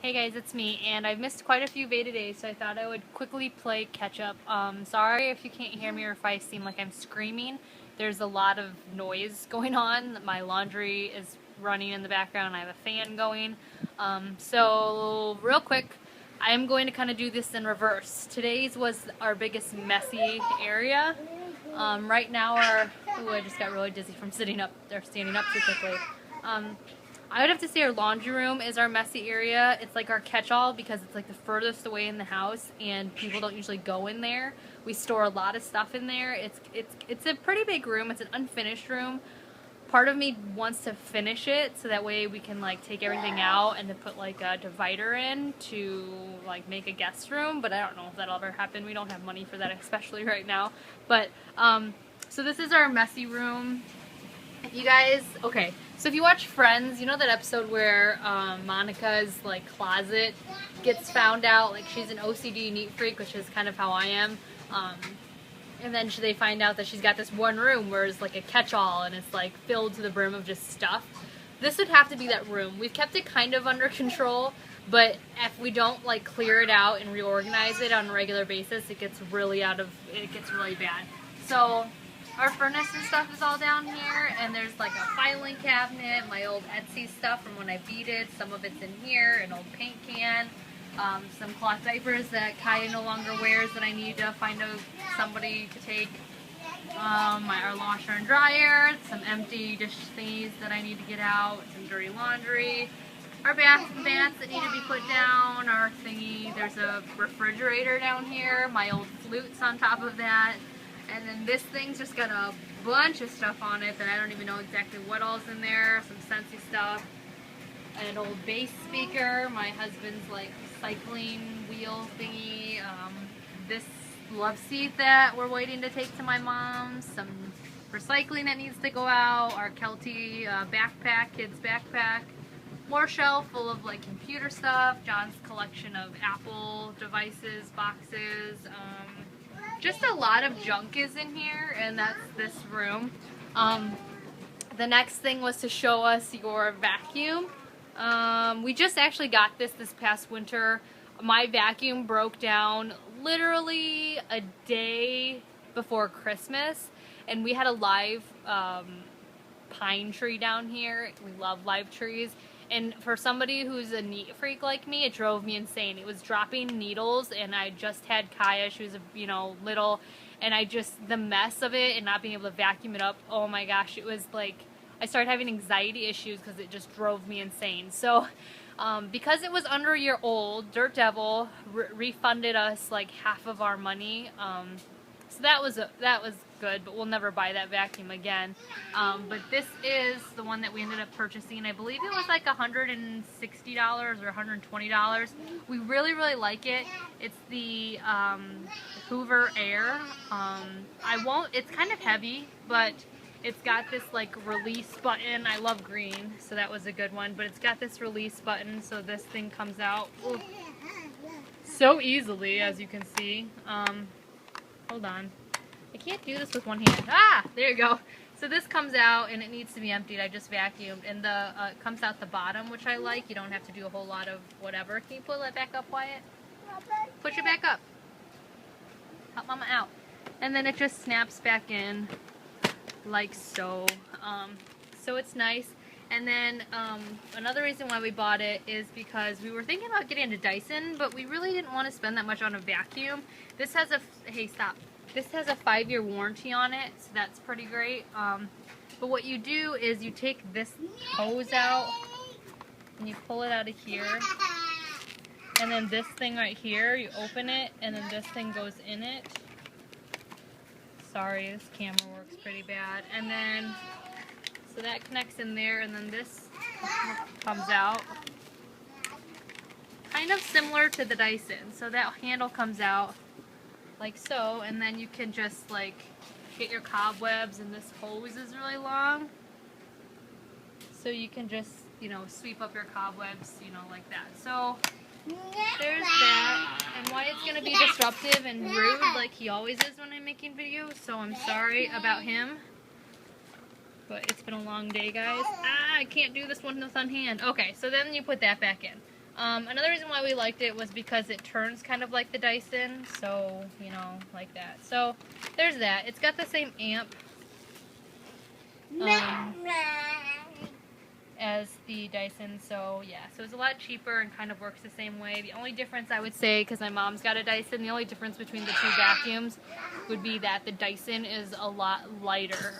Hey guys, it's me, and I've missed quite a few VEDA days, so I thought I would quickly play catch up. Sorry if you can't hear me or if I seem like I'm screaming. There's a lot of noise going on. My laundry is running in the background. I have a fan going. So real quick, I am going to kind of do this in reverse. Today's was our biggest messy area. Right now I just got really dizzy from sitting up or standing up too quickly. I would have to say our laundry room is our messy area. It's like our catch-all because it's like the furthest away in the house and people don't usually go in there. We store a lot of stuff in there. It's a pretty big room. It's an unfinished room. Part of me wants to finish it so that way we can like take everything out and to put like a divider in to like make a guest room, but I don't know if that'll ever happen. We don't have money for that, especially right now. But so this is our messy room. You guys, okay, so if you watch Friends, you know that episode where Monica's like closet gets found out, like she's an OCD neat freak, which is kind of how I am, and then they find out that she's got this one room where it's like a catch-all and it's like filled to the brim of just stuff. This would have to be that room. We've kept it kind of under control, but if we don't like clear it out and reorganize it on a regular basis, it gets really bad. So our furnace and stuff is all down here, and there's like a filing cabinet, my old Etsy stuff from when I beaded, some of it's in here, an old paint can, some cloth diapers that Kaya no longer wears that I need to find somebody to take, our washer and dryer, some empty dish thingies that I need to get out, some dirty laundry, our bath and mats that need to be put down, our thingy, there's a refrigerator down here, my old flute's on top of that. And then this thing's just got a bunch of stuff on it that I don't even know exactly what all's in there. Some Scentsy stuff. An old bass speaker. My husband's like cycling wheel thingy. This love seat that we're waiting to take to my mom's. Some recycling that needs to go out. Our Kelty backpack, kid's backpack. More shelf full of like computer stuff. John's collection of Apple devices, boxes. Just a lot of junk is in here, and that's this room. The next thing was to show us your vacuum. We just actually got this past winter. My vacuum broke down literally a day before Christmas, and we had a live pine tree down here. We love live trees. And for somebody who's a neat freak like me, it drove me insane. It was dropping needles, and I just had Kaya. She was, little, and the mess of it and not being able to vacuum it up, oh my gosh, it was like, I started having anxiety issues because it just drove me insane. So, because it was under a year old, Dirt Devil refunded us like half of our money. So that was good, but we'll never buy that vacuum again. But this is the one that we ended up purchasing. I believe it was like $160 or $120. We really, really like it. It's the Hoover Air. It's kind of heavy, but it's got this like release button. I love green, so that was a good one. But it's got this release button, so this thing comes out so easily, as you can see. Hold on. I can't do this with one hand. Ah! There you go. So this comes out, and it needs to be emptied. I just vacuumed. And it comes out the bottom, which I like. You don't have to do a whole lot of whatever. Can you pull that back up, Wyatt? Push it back up. Help Mama out. And then it just snaps back in like so. So it's nice. And then another reason why we bought it is because we were thinking about getting into Dyson, but we really didn't want to spend that much on a vacuum. This has hey, stop. This has a 5-year warranty on it, so that's pretty great. But what you do is you take this hose out and you pull it out of here. And then this thing right here, you open it, and then this thing goes in it. Sorry, this camera works pretty bad. And then, so that connects in there, and then this comes out. Kind of similar to the Dyson. So that handle comes out like so, and then you can just like get your cobwebs, and this hose is really long. So you can just, sweep up your cobwebs, like that. So there's that. And Wyatt's gonna be disruptive and rude like he always is when I'm making videos, so I'm sorry about him. But it's been a long day, guys. I can't do this one with one hand. Okay, so then you put that back in. Another reason why we liked it was because it turns kind of like the Dyson, so, you know, like that. So, there's that. It's got the same amp as the Dyson, so yeah. So it's a lot cheaper and kind of works the same way. The only difference I would say, because my mom's got a Dyson, the only difference between the two vacuums would be that the Dyson is a lot lighter.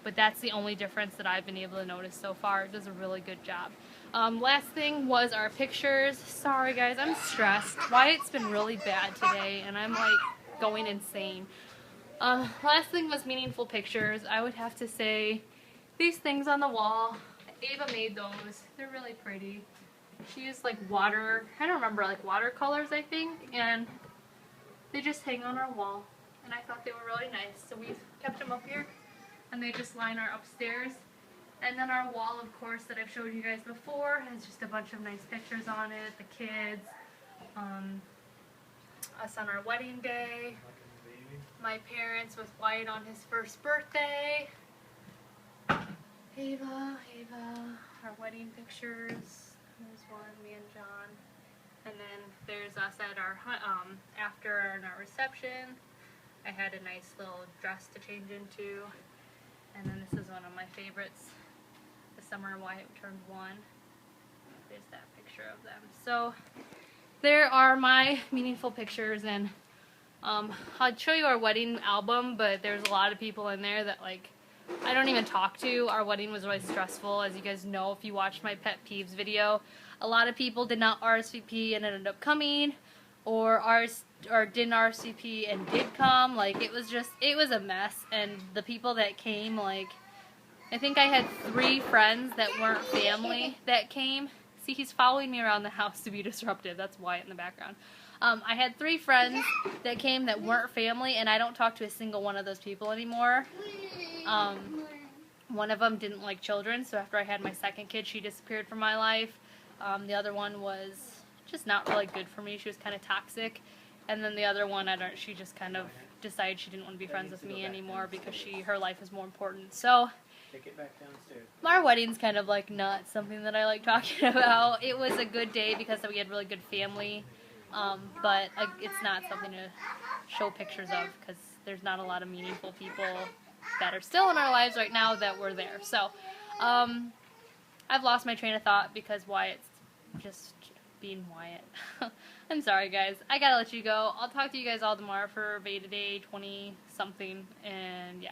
But that's the only difference that I've been able to notice so far. It does a really good job. Last thing was our pictures. Sorry guys, I'm stressed. Wyatt's been really bad today and I'm like going insane. Last thing was meaningful pictures. I would have to say these things on the wall. Ava made those. They're really pretty. She used like water, I don't remember, like watercolors I think, and they just hang on our wall. And I thought they were really nice, so we've kept them up here, and they just line our upstairs. And then our wall, of course, that I've showed you guys before, has just a bunch of nice pictures on it. The kids, us on our wedding day, my parents with Wyatt on his first birthday, Ava, our wedding pictures. There's one, me and John. And then there's us at our, after our reception. I had a nice little dress to change into. And then this is one of my favorites. The summer Wyatt turned 1. There's that picture of them. So there are my meaningful pictures, and I'll show you our wedding album, but there's a lot of people in there that like I don't even talk to. Our wedding was really stressful, as you guys know if you watched my pet peeves video. A lot of people did not RSVP and ended up coming, or didn't RSVP and did come. Like it was a mess, and the people that came, like I think I had 3 friends that weren't family that came. See, he's following me around the house to be disruptive. That's Wyatt in the background. I had 3 friends that came that weren't family, and I don't talk to a single one of those people anymore. One of them didn't like children, so after I had my second kid, she disappeared from my life. The other one was just not really good for me. She was kind of toxic. And then the other one, she just kind of decided she didn't want to be friends with me anymore because her life is more important. So take it back downstairs. Our wedding's kind of like not something that I like talking about. It was a good day because we had really good family, but it's not something to show pictures of because there's not a lot of meaningful people that are still in our lives right now that were there. So I've lost my train of thought because Wyatt's just being Wyatt. I'm sorry guys, I gotta let you go. I'll talk to you guys all tomorrow for VEDA Day 20 something, and yeah.